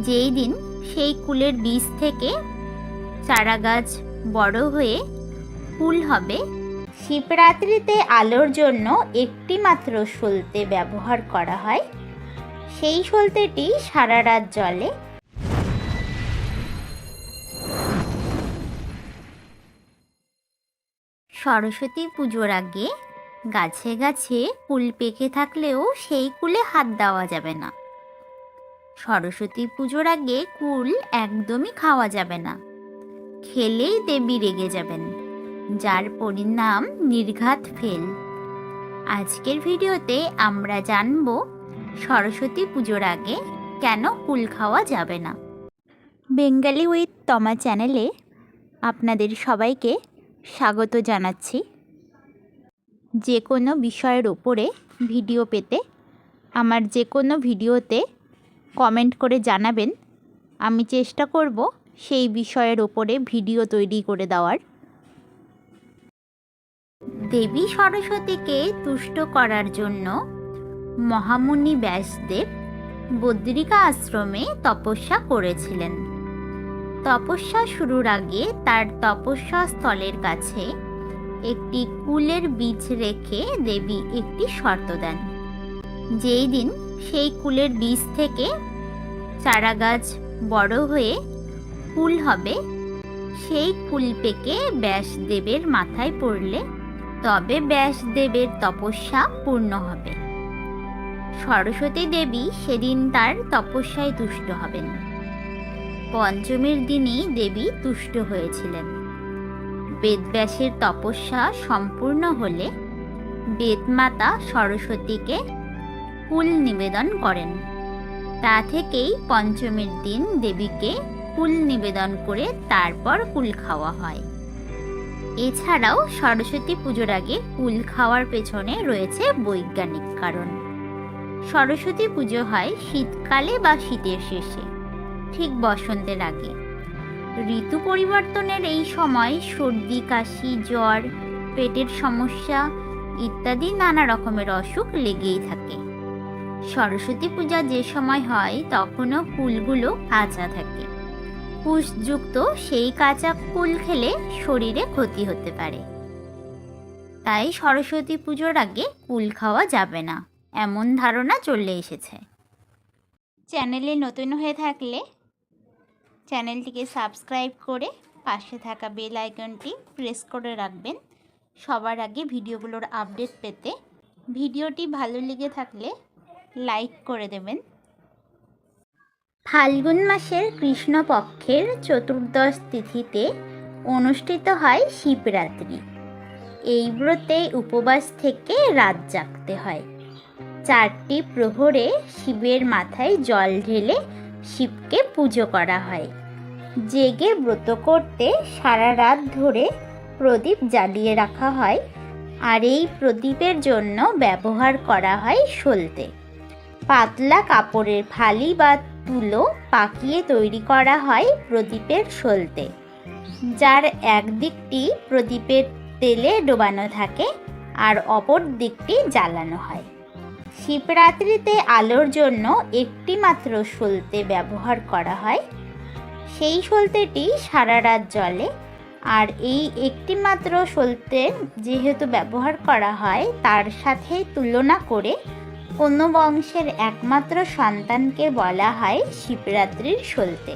যেই দিন সেই কুলের বীজ থেকে চারা গাছ বড় হয়ে ফুল হবে, শিবরাত্রিতে আলোর জন্য একটি মাত্র সলতে ব্যবহার করা হয়। সেই সলতেটি সারা রাত জ্বলে। সরস্বতী পুজোর আগে গাছে গাছে কুল পেকে থাকলেও সেই কুলে হাত দেওয়া যাবে না। সরস্বতী পুজোর আগে কুল একদমই খাওয়া যাবে না। খেলেই দেবী রেগে যাবেন, যার পরিণাম নির্ঘাত ফেল। আজকের ভিডিওতে আমরা জানব সরস্বতী পুজোর আগে কেন কুল খাওয়া যাবে না। বেঙ্গলি উইথ তমা চ্যানেলে আপনাদের সবাইকে স্বাগত জানাচ্ছি। যে কোনো বিষয়ের ওপরে ভিডিও পেতে আমার যে কোনো ভিডিওতে কমেন্ট করে জানাবেন। আমি চেষ্টা করব সেই বিষয়ের ওপরে ভিডিও তৈরি করে দেওয়ার। দেবী সরস্বতীকে তুষ্ট করার জন্য মহামুনি ব্যাসদেব বদ্রিকা আশ্রমে তপস্যা করেছিলেন। তপস্যা শুরুর আগে তার তপস্যা স্থলের কাছে একটি কুলের বীজ রেখে দেবী একটি শর্ত দেন। যেই দিন সেই কুলের বীজ থেকে চারা গাছ বড় হয়ে ফুল হবে, সেই ফুল পেকে ব্যাসদেবের মাথায় পড়লে তবে ব্যাসদেবের তপস্যা পূর্ণ হবে। সরস্বতী দেবী সেদিন তার তপস্যায় তুষ্ট হবেন। পঞ্চমীর দিনই দেবী তুষ্ট হয়েছিলেন। বেদব্যাসের তপস্যা সম্পূর্ণ হলে বেদমাতা সরস্বতীকে ফুল নিবেদন করেন। তা থেকেই পঞ্চমীর দিন দেবীকে ফুল নিবেদন করে তারপর কুল খাওয়া হয়। এছাড়াও সরস্বতী পুজোর আগে কুল খাওয়ার পেছনে রয়েছে বৈজ্ঞানিক কারণ। সরস্বতী পুজো হয় শীতকালে বা শীতের শেষে, ঠিক বসন্তের আগে। ঋতু পরিবর্তনের এই সময় সর্দি, কাশি, জ্বর, পেটের সমস্যা ইত্যাদি নানা রকমের অসুখ লেগেই থাকে। সরস্বতী পূজা যে সময় হয় তখনও ফুলগুলো কাঁচা থাকে। পুষ্পযুক্ত সেই কাঁচা ফুল খেলে শরীরে ক্ষতি হতে পারে। তাই সরস্বতী পুজোর আগে কুল খাওয়া যাবে না, এমন ধারণা চলে এসেছে। চ্যানেলে নতুন হয়ে থাকলে চ্যানেলটিকে সাবস্ক্রাইব করে পাশে থাকা বেল আইকনটি প্রেস করে রাখবেন সবার আগে ভিডিওগুলোর আপডেট পেতে। ভিডিওটি ভালো লেগে থাকলে লাইক করে দেবেন। ফাল্গুন মাসের কৃষ্ণপক্ষের চতুর্দশ তিথিতে অনুষ্ঠিত হয় শিবরাত্রি। এই ব্রতে উপবাস থেকে রাত জাগতে হয়। 4টি প্রহরে শিবের মাথায় জল ঢেলে শিবকে পুজো করা হয়। জেগে ব্রত করতে সারা রাত ধরে প্রদীপ জ্বালিয়ে রাখা হয়। আর এই প্রদীপের জন্য ব্যবহার করা হয় সলতে। পাতলা কাপড়ের ফালি বা তুলো পাকিয়ে তৈরি করা হয় প্রদীপের সলতে, যার এক দিকটি প্রদীপের তেলে ডোবানো থাকে আর অপর দিকটি জ্বালানো হয়। শিবরাত্রিতে আলোর জন্য একটি মাত্র সলতে ব্যবহার করা হয়। সেই সলতেটি সারা রাত জ্বলে। আর এই একটি মাত্র সলতে যেহেতু ব্যবহার করা হয়, তার সাথে তুলনা করে কোনো বংশের একমাত্র সন্তানকে বলা হয় শিবরাত্রির সলতে।